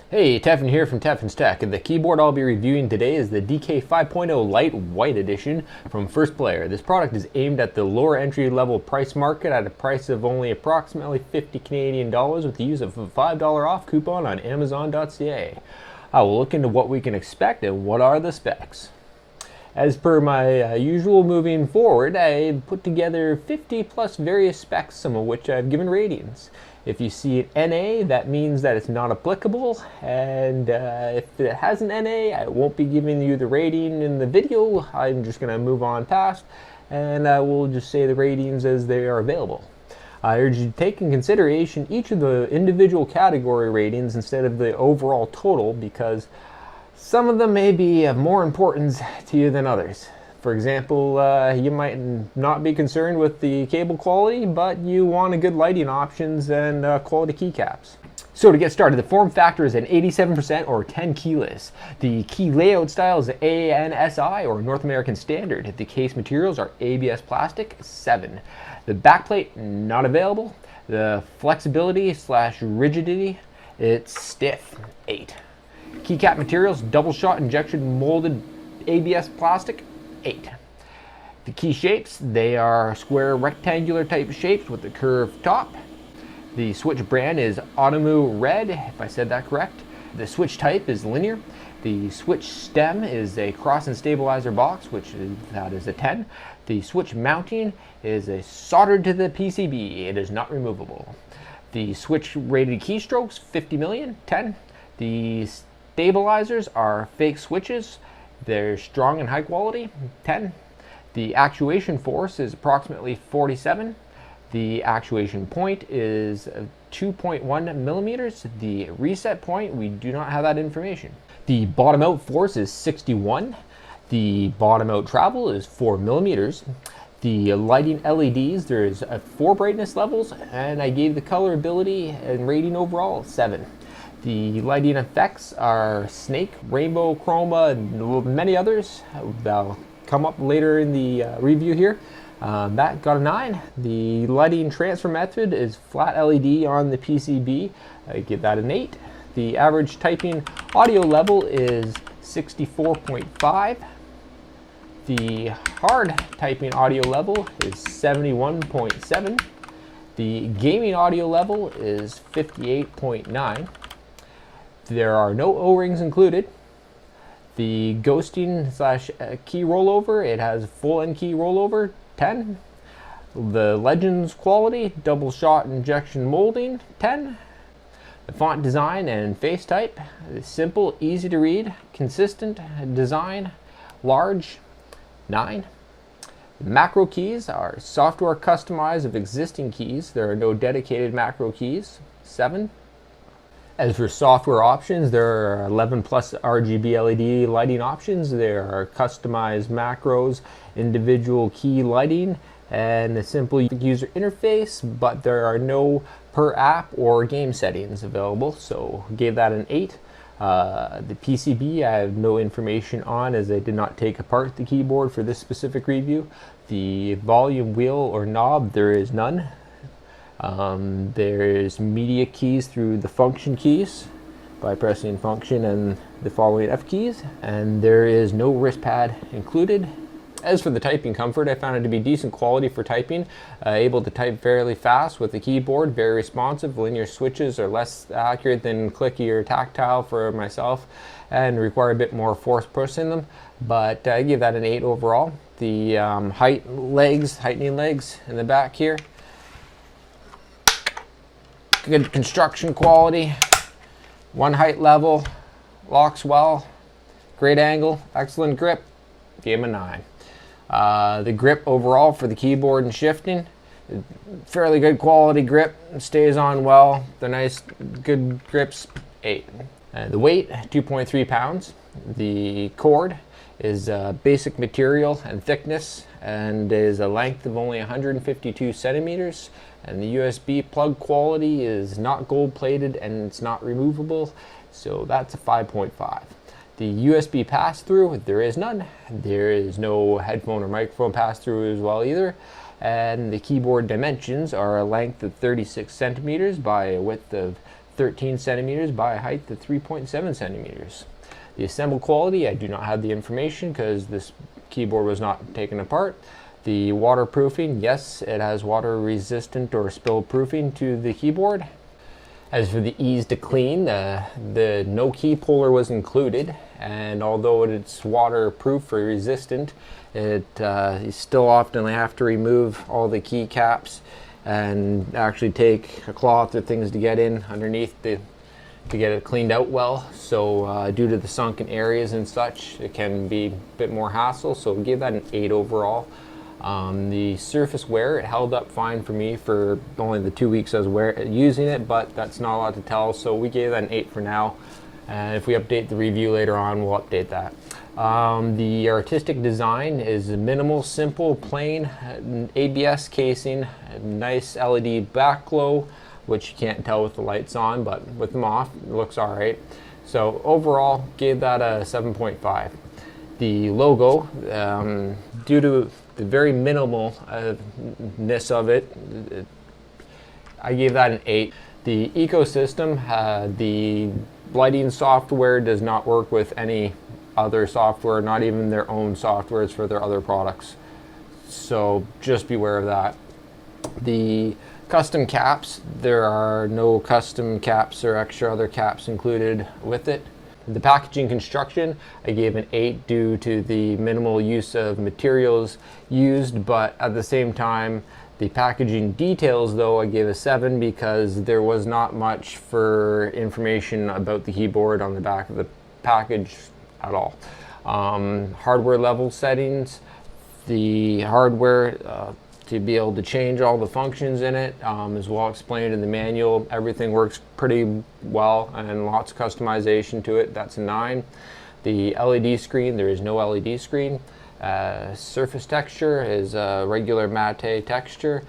Hey, Tefen here from Tefen's Tech. The keyboard I'll be reviewing today is the DK 5.0 LITE White Edition from 1STPLAYER. This product is aimed at the lower entry level price market at a price of only approximately 50 Canadian dollars with the use of a $5 off coupon on Amazon.ca. I will look into what we can expect and what are the specs. As per my usual moving forward, I put together 50 plus various specs, some of which I've given ratings. If you see an NA, that means that it's not applicable, and if it has an NA, I won't be giving you the rating in the video. I'm just going to move on past, and I will just say the ratings as they are available. I urge you to take in consideration each of the individual category ratings instead of the overall total, because some of them may be of more importance to you than others. For example, you might not be concerned with the cable quality, but you want good lighting options and quality keycaps. So to get started, the form factor is an 87% or 10 keyless. The key layout style is ANSI or North American Standard. The case materials are ABS plastic, 7. The backplate, not available. The flexibility / rigidity, it's stiff, 8. Keycap materials, double shot injection molded ABS plastic, 8. The key shapes, they are square rectangular type shapes with a curved top. The switch brand is Automu Red, if I said that correct. The switch type is linear. The switch stem is a cross and stabilizer box, that is a 10. The switch mounting is a soldered to the PCB. It is not removable. The switch rated keystrokes, 50 million, 10. The stabilizers are fake switches. They're strong and high quality, 10. The actuation force is approximately 47. The actuation point is 2.1 millimeters. The reset point, we do not have that information. The bottom out force is 61. The bottom out travel is 4 millimeters. The lighting LEDs, there's 4 brightness levels, and I gave the colorability and rating overall 7. The lighting effects are snake, rainbow, chroma, and many others. They'll come up later in the review here. That got a 9. The lighting transfer method is flat LED on the PCB. I give that an 8. The average typing audio level is 64.5. The hard typing audio level is 71.7. The gaming audio level is 58.9. There are no O-rings included. The ghosting / key rollover, it has full end key rollover, 10. The Legends quality, double shot injection molding, 10. The font design and face type, simple, easy to read, consistent design, large, 9. The macro keys are software customized of existing keys. There are no dedicated macro keys, 7. As for software options, there are 11 plus RGB LED lighting options. There are customized macros, individual key lighting, and a simple user interface, but there are no per app or game settings available, so gave that an 8. The PCB I have no information on, as I did not take apart the keyboard for this specific review. The volume wheel or knob, there is none. There's media keys through the function keys by pressing function and the following F keys, and there is no wrist pad included. As for the typing comfort, I found it to be decent quality for typing, able to type fairly fast with the keyboard, very responsive. Linear switches are less accurate than clicky or tactile for myself and require a bit more force pushing them, but I give that an 8 overall. The heightening legs in the back here, good construction quality, 1 height level, locks well, great angle, excellent grip, gave him a 9. The grip overall for the keyboard and shifting, fairly good quality grip, stays on well, they're nice, good grips, 8. The weight, 2.3 pounds. The cord is basic material and thickness, and is a length of only 152 centimeters. And the USB plug quality is not gold plated and it's not removable, so that's a 5.5. The USB pass-through, there is none. There is no headphone or microphone pass-through as well either. And the keyboard dimensions are a length of 36 centimeters by a width of 13 centimeters by a height of 3.7 centimeters. The assemble quality, I do not have the information because this keyboard was not taken apart. The waterproofing, yes, it has water resistant or spill proofing to the keyboard. As for the ease to clean, the no key puller was included, and although it's waterproof or resistant, you still often have to remove all the keycaps and actually take a cloth or things to get in underneath to get it cleaned out well. So due to the sunken areas and such, it can be a bit more hassle, so we gave that an 8 overall. The surface wear, it held up fine for me for only the 2 weeks I was using it, but that's not a lot to tell, so we gave that an 8 for now. And if we update the review later on, we'll update that. The artistic design is minimal, simple, plain, ABS casing, nice LED backglow, which you can't tell with the lights on, but with them off, it looks alright. So overall, gave that a 7.5. The logo, due to the very minimalness of it, I gave that an 8. The ecosystem, the lighting software does not work with any other software, not even their own softwares for their other products. So just beware of that. The custom caps, there are no custom caps or extra other caps included with it. The packaging construction, I gave an 8 due to the minimal use of materials used, but at the same time, the packaging details though, I gave a 7 because there was not much for information about the keyboard on the back of the package at all. Hardware level settings, the hardware to be able to change all the functions in it is well explained in the manual. Everything works pretty well and lots of customization to it. That's a 9. The LED screen, there is no LED screen. Surface texture is a regular matte texture.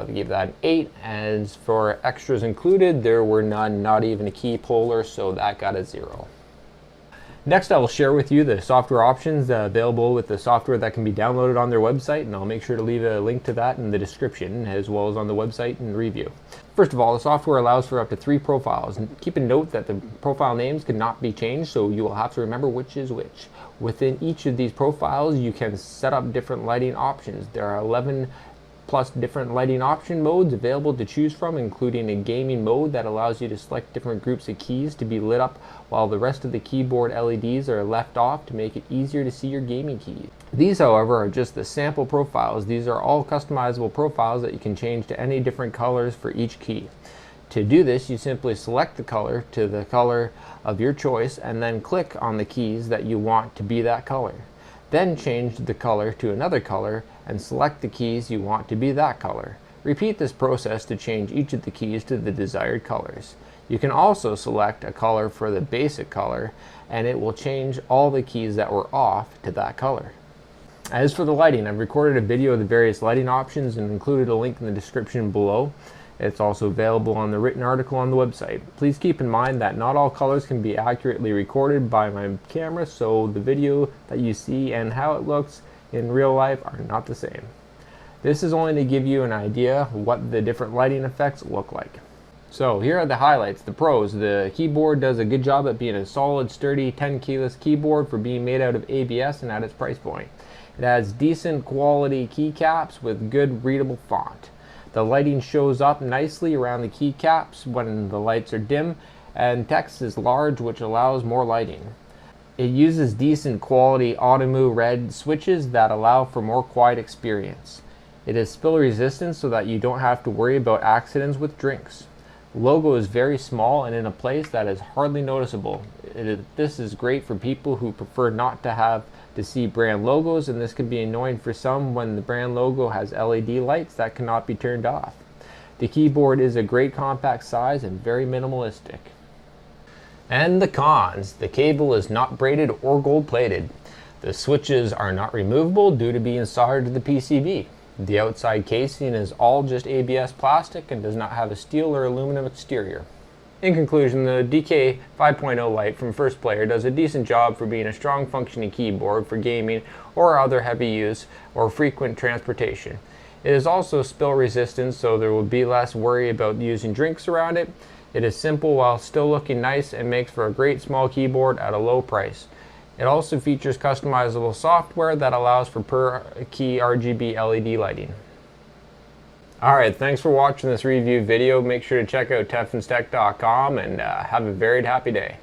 We gave that an 8. As for extras included, there were none, not even a key puller, so that got a 0. Next, I will share with you the software options available with the software that can be downloaded on their website, and I'll make sure to leave a link to that in the description as well as on the website and review. First of all, the software allows for up to 3 profiles, and keep a note that the profile names cannot be changed, so you will have to remember which is which. Within each of these profiles, you can set up different lighting options. There are 11 plus different lighting option modes available to choose from, including a gaming mode that allows you to select different groups of keys to be lit up while the rest of the keyboard LEDs are left off to make it easier to see your gaming keys. These, however, are just the sample profiles. These are all customizable profiles that you can change to any different colors for each key. To do this, you simply select the color to the color of your choice and then click on the keys that you want to be that color. Then change the color to another color and select the keys you want to be that color. Repeat this process to change each of the keys to the desired colors. You can also select a color for the basic color and it will change all the keys that were off to that color. As for the lighting, I've recorded a video of the various lighting options and included a link in the description below. It's also available on the written article on the website. Please keep in mind that not all colors can be accurately recorded by my camera, so the video that you see and how it looks in real life are not the same. This is only to give you an idea of what the different lighting effects look like. So here are the highlights, the pros. The keyboard does a good job at being a solid, sturdy 10 keyless keyboard for being made out of ABS and at its price point. It has decent quality keycaps with good readable font. The lighting shows up nicely around the keycaps when the lights are dim, and text is large, which allows more lighting. It uses decent quality Automu red switches that allow for more quiet experience. It is spill resistant so that you don't have to worry about accidents with drinks. The logo is very small and in a place that is hardly noticeable. This is great for people who prefer not to have to see brand logos, and this can be annoying for some when the brand logo has LED lights that cannot be turned off. The keyboard is a great compact size and very minimalistic. And the cons. The cable is not braided or gold plated. The switches are not removable due to being soldered to the PCB. The outside casing is all just ABS plastic and does not have a steel or aluminum exterior. In conclusion, the DK 5.0 LITE from 1STPLAYER does a decent job for being a strong functioning keyboard for gaming or other heavy use or frequent transportation. It is also spill resistant, so there will be less worry about using drinks around it. It is simple while still looking nice and makes for a great small keyboard at a low price. It also features customizable software that allows for per key RGB LED lighting. Alright, thanks for watching this review video. Make sure to check out tefenstech.com and have a very happy day.